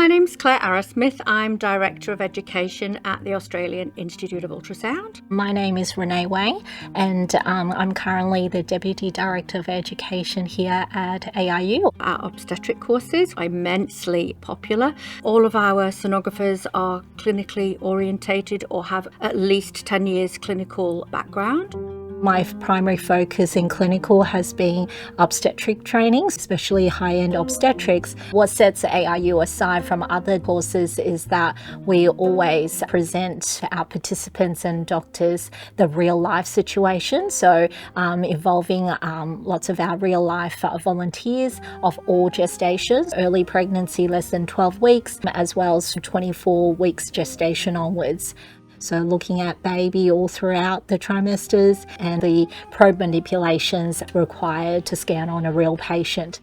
My name's Claire Arrowsmith. I'm Director of Education at the Australian Institute of Ultrasound. My name is Renee Wang, and I'm currently the Deputy Director of Education here at AIU. Our obstetric courses are immensely popular. All of our sonographers are clinically orientated or have at least 10 years clinical background. My primary focus in clinical has been obstetric training, especially high-end obstetrics. What sets AIU aside from other courses is that we always present our participants and doctors the real-life situation, so involving lots of our real-life volunteers of all gestations, early pregnancy less than 12 weeks, as well as 24 weeks gestation onwards. So looking at baby all throughout the trimesters and the probe manipulations required to scan on a real patient.